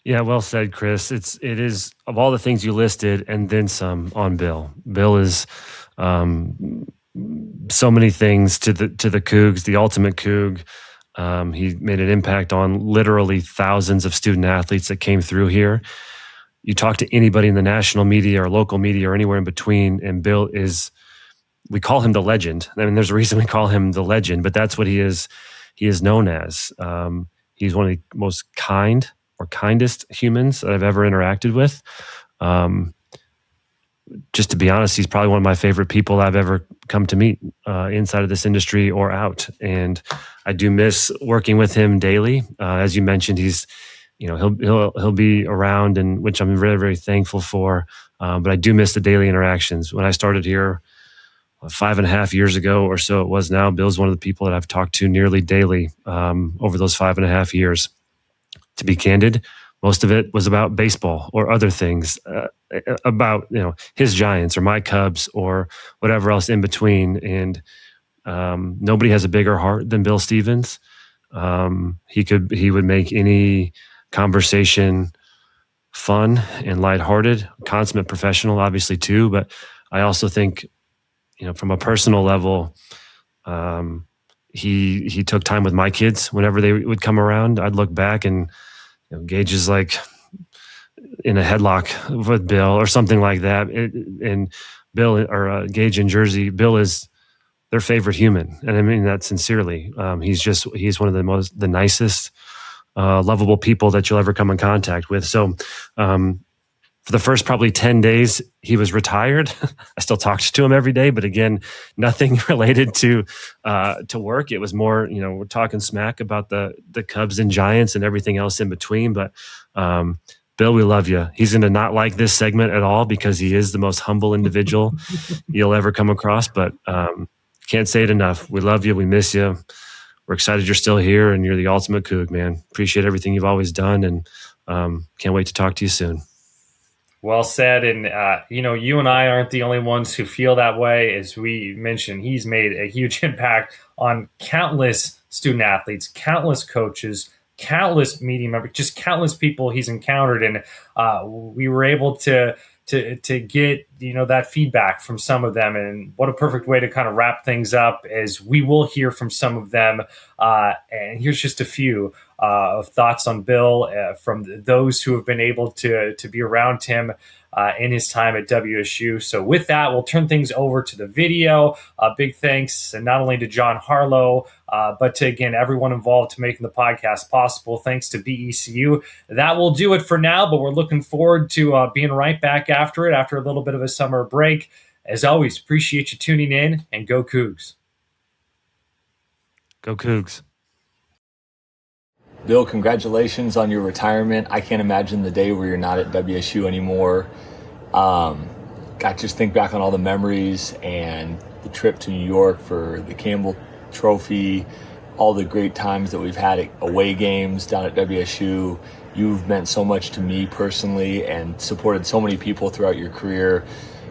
Yeah, well said, Chris. It is of all the things you listed and then some on Bill. Bill is so many things to the Cougs, the ultimate Coug. He made an impact on literally thousands of student athletes that came through here. You talk to anybody in the national media or local media or anywhere in between, and Bill we call him the legend. I mean, there's a reason we call him the legend, but that's what he is. He is known as. He's one of the most kindest humans that I've ever interacted with. Just to be honest, he's probably one of my favorite people I've ever come to meet inside of this industry or out. And I do miss working with him daily. As you mentioned, he'll be around, and which I'm very, very thankful for. But I do miss the daily interactions. When I started here 5.5 years ago or so it was now, Bill's one of the people that I've talked to nearly daily over those 5.5 years. To be candid, most of it was about baseball or other things, about his Giants or my Cubs or whatever else in between. And Nobody has a bigger heart than Bill Stevens. He would make any conversation fun and lighthearted, consummate professional, obviously too. But I also think, from a personal level, he took time with my kids whenever they would come around. I'd look back and Gage is like in a headlock with Bill or something like that. And Bill or Gage in Jersey, Bill is their favorite human. And I mean that sincerely. He's one of the nicest, lovable people that you'll ever come in contact with. So, for the first probably 10 days, he was retired. I still talked to him every day, but again, nothing related to work. It was more, we're talking smack about the Cubs and Giants and everything else in between. But Bill, we love you. He's going to not like this segment at all because he is the most humble individual you'll ever come across. But can't say it enough. We love you. We miss you. We're excited you're still here, and you're the ultimate Coug, man. Appreciate everything you've always done, and can't wait to talk to you soon. Well said. And, you and I aren't the only ones who feel that way. As we mentioned, he's made a huge impact on countless student athletes, countless coaches, countless media members, just countless people he's encountered. And we were able to get, that feedback from some of them. And what a perfect way to kind of wrap things up, as we will hear from some of them. And here's just a few of thoughts on Bill from those who have been able to be around him in his time at WSU. So with that, we'll turn things over to the video. Big thanks, and not only to Jon Haarlow, but to, again, everyone involved to making the podcast possible. Thanks to BECU. That will do it for now, but we're looking forward to being right back after a little bit of a summer break. As always, appreciate you tuning in, and go Cougs. Go Cougs. Bill, congratulations on your retirement. I can't imagine the day where you're not at WSU anymore. Just think back on all the memories and the trip to New York for the Campbell Trophy, all the great times that we've had at away games down at WSU. You've meant so much to me personally and supported so many people throughout your career.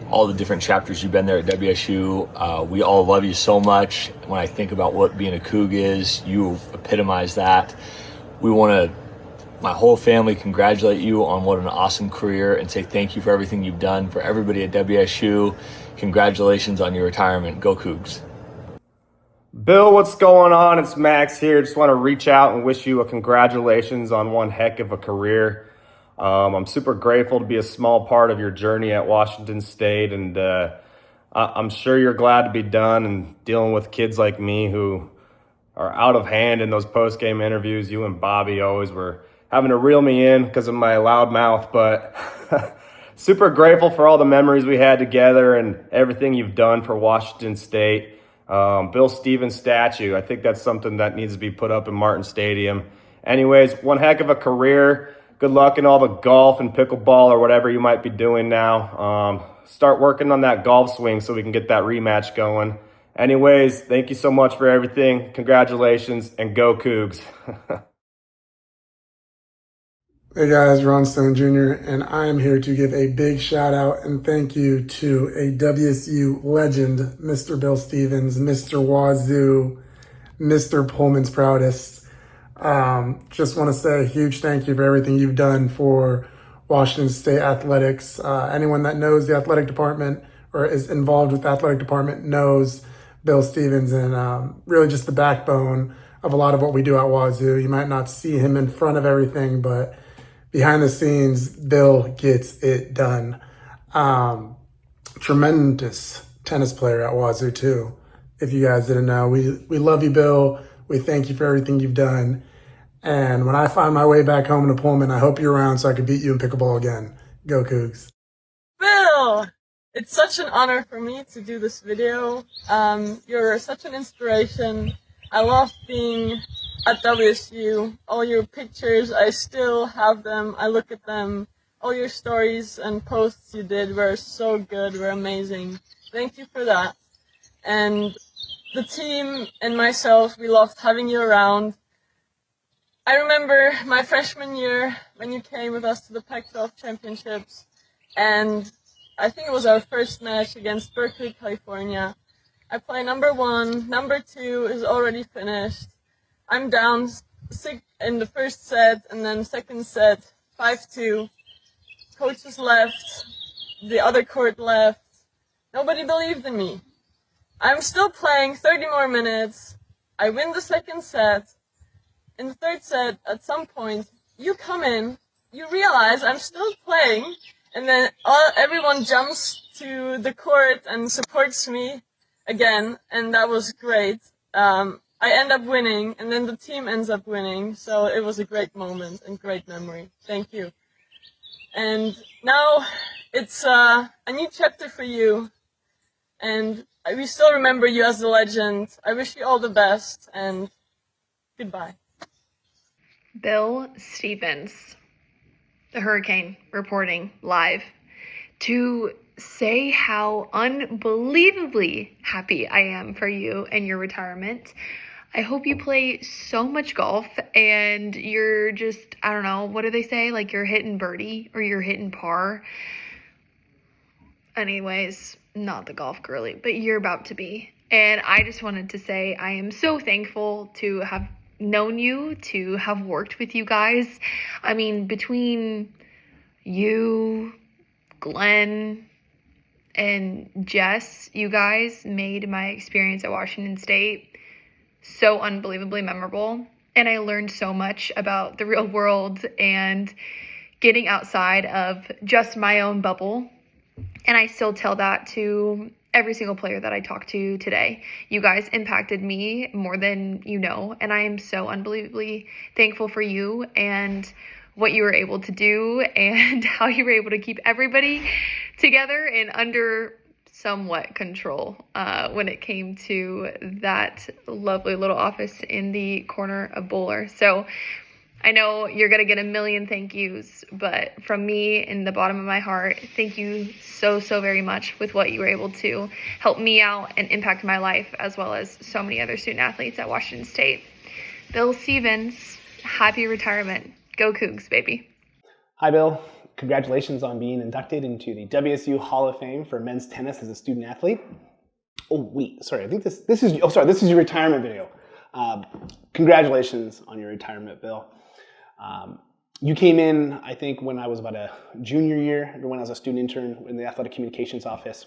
All the different chapters you've been there at WSU. We all love you so much. When I think about what being a Coug is, you epitomize that. We want to, my whole family, congratulate you on what an awesome career and say thank you for everything you've done for everybody at WSU. Congratulations on your retirement. Go Cougs. Bill, what's going on? It's Max here. Just want to reach out and wish you a congratulations on one heck of a career. I'm super grateful to be a small part of your journey at Washington State, and I'm sure you're glad to be done and dealing with kids like me who are out of hand in those post-game interviews. You and Bobby always were having to reel me in because of my loud mouth, but super grateful for all the memories we had together and everything you've done for Washington State. Bill Stevens statue, I think that's something that needs to be put up in Martin Stadium. Anyways, one heck of a career. Good luck in all the golf and pickleball or whatever you might be doing now. Start working on that golf swing so we can get that rematch going. Anyways, thank you so much for everything. Congratulations, and go Cougs. Hey guys, Ron Stone Jr., and I am here to give a big shout out and thank you to a WSU legend, Mr. Bill Stevens, Mr. Wazoo, Mr. Pullman's proudest. Just want to say a huge thank you for everything you've done for Washington State athletics. Anyone that knows the athletic department or is involved with the athletic department knows Bill Stevens, and really just the backbone of a lot of what we do at Wazoo. You might not see him in front of everything, but behind the scenes, Bill gets it done. Tremendous tennis player at Wazoo too. If you guys didn't know, we love you, Bill. We thank you for everything you've done. And when I find my way back home to Pullman, I hope you're around so I can beat you in pickleball again. Go Cougs. Bill! It's such an honor for me to do this video. You're such an inspiration. I love being at WSU. All your pictures, I still have them. I look at them. All your stories and posts you did were so good, were amazing. Thank you for that. And the team and myself, we loved having you around. I remember my freshman year when you came with us to the Pac-12 championships, and I think it was our first match against Berkeley, California. I play number 1, number 2 is already finished. I'm down 6 in the first set, and then second set, 5-2. Coaches left, the other court left. Nobody believed in me. I'm still playing 30 more minutes. I win the second set. In the third set, at some point, you come in, you realize I'm still playing, and then everyone jumps to the court and supports me again, and that was great. I end up winning, and then the team ends up winning, so it was a great moment and great memory. Thank you. And now it's a new chapter for you, and we still remember you as a legend. I wish you all the best, and goodbye. Bill Stevens, the Hurricane, reporting live to say how unbelievably happy I am for you and your retirement. I hope you play so much golf and you're just, I don't know, what do they say? Like you're hitting birdie or you're hitting par. Anyways, not the golf girly, but you're about to be. And I just wanted to say I am so thankful to have known you, to have worked with you guys. I mean, between you, Glenn, and Jess, you guys made my experience at Washington State so unbelievably memorable. And I learned so much about the real world and getting outside of just my own bubble. And I still tell that to every single player that I talk to today. You guys impacted me more than you know, and I am so unbelievably thankful for you and what you were able to do and how you were able to keep everybody together and under somewhat control when it came to that lovely little office in the corner of Bowler. So I know you're going to get a million thank yous, but from me in the bottom of my heart, thank you so very much with what you were able to help me out and impact my life as well as so many other student athletes at Washington State. Bill Stevens, happy retirement. Go Cougs, baby. Hi, Bill. Congratulations on being inducted into the WSU Hall of Fame for men's tennis as a student athlete. Oh, wait, sorry. I think this is your retirement video. Congratulations on your retirement, Bill. You came in, I think, when I was about a junior year, or when I was a student intern in the athletic communications office,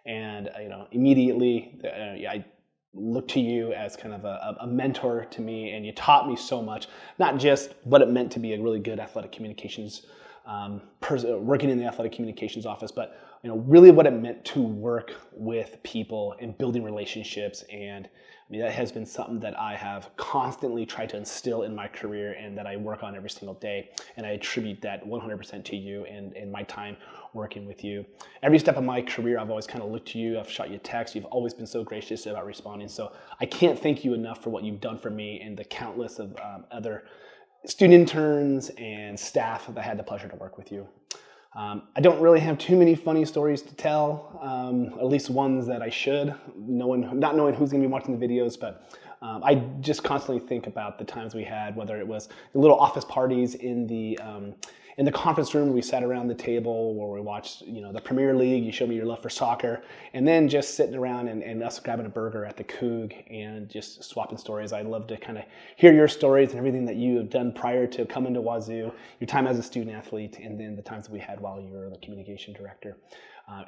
and immediately I looked to you as kind of a mentor to me, and you taught me so much, not just what it meant to be a really good athletic communications person working in the athletic communications office, but really what it meant to work with people and building relationships. And I mean, that has been something that I have constantly tried to instill in my career and that I work on every single day. And I attribute that 100% to you and my time working with you. Every step of my career, I've always kind of looked to you. I've shot you a text. You've always been so gracious about responding. So I can't thank you enough for what you've done for me and the countless of other student interns and staff that had the pleasure to work with you. I don't really have too many funny stories to tell, at least ones that I should, not knowing who's going to be watching the videos, but I just constantly think about the times we had, whether it was the little office parties in the conference room. We sat around the table where we watched, the Premier League. You showed me your love for soccer, and then just sitting around and us grabbing a burger at the Coug and just swapping stories. I love to kind of hear your stories and everything that you have done prior to coming to Wazoo, your time as a student athlete, and then the times that we had while you were the communication director.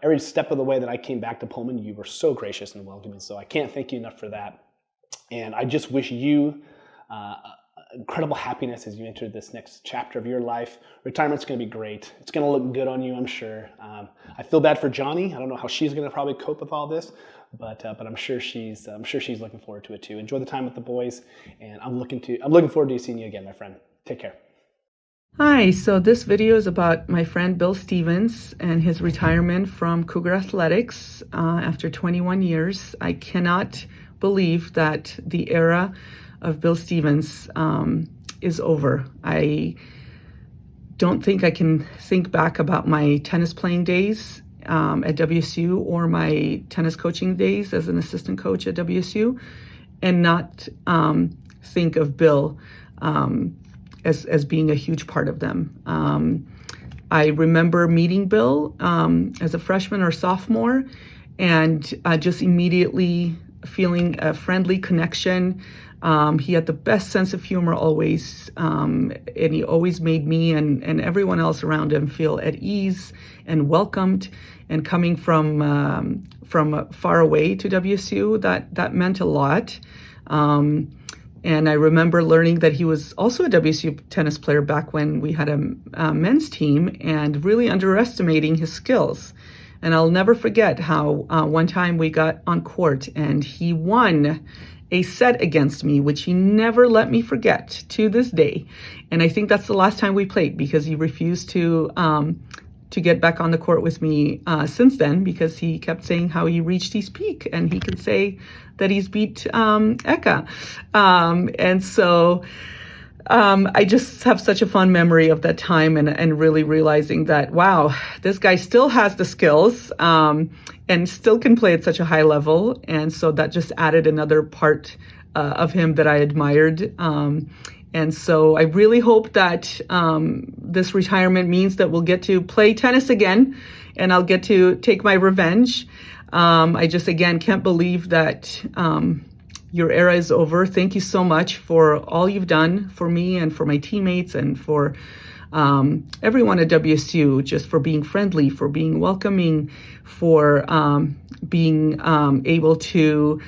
Every step of the way that I came back to Pullman, you were so gracious and welcoming. So I can't thank you enough for that. And I just wish you incredible happiness as you enter this next chapter of your life. Retirement's going to be great. It's going to look good on you, I'm sure. I feel bad for Johnny. I don't know how she's going to probably cope with all this, but I'm sure she's looking forward to it too. Enjoy the time with the boys, and I'm looking forward to seeing you again, my friend. Take care. Hi, so this video is about my friend Bill Stevens and his retirement from Cougar Athletics after 21 years. I cannot believe that the era of Bill Stevens is over. I don't think I can think back about my tennis playing days at WSU or my tennis coaching days as an assistant coach at WSU and not think of Bill as being a huge part of them. I remember meeting Bill as a freshman or sophomore, and just immediately feeling a friendly connection. He had the best sense of humor always, and he always made me and everyone else around him feel at ease and welcomed. And coming from far away to WSU, that meant a lot. And I remember learning that he was also a WSU tennis player back when we had a men's team, and really underestimating his skills. And I'll never forget how one time we got on court and he won a set against me, which he never let me forget to this day. And I think that's the last time we played, because he refused to get back on the court with me since then, because he kept saying how he reached his peak and he could say that he's beat Eka. And so I just have such a fond memory of that time, and really realizing that, wow, this guy still has the skills and still can play at such a high level. And so that just added another part of him that I admired. And so I really hope that this retirement means that we'll get to play tennis again, and I'll get to take my revenge. I just, again, can't believe that your era is over. Thank you so much for all you've done for me and for my teammates and for everyone at WSU, just for being friendly, for being welcoming, for being able to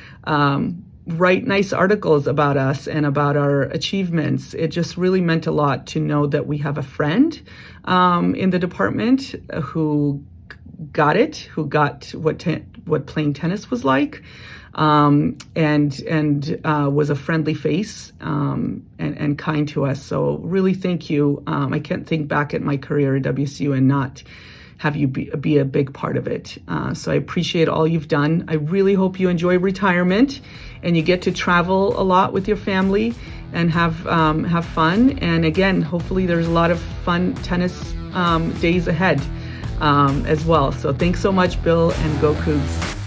write nice articles about us and about our achievements. It just really meant a lot to know that we have a friend in the department who got it, who got what playing tennis was like, and was a friendly face and kind to us. So really, thank you. I can't think back at my career at WSU and not have you be a big part of it. So I appreciate all you've done. I really hope you enjoy retirement and you get to travel a lot with your family and have fun. And again, hopefully there's a lot of fun tennis days ahead as well. So thanks so much, Bill, and go Cougs.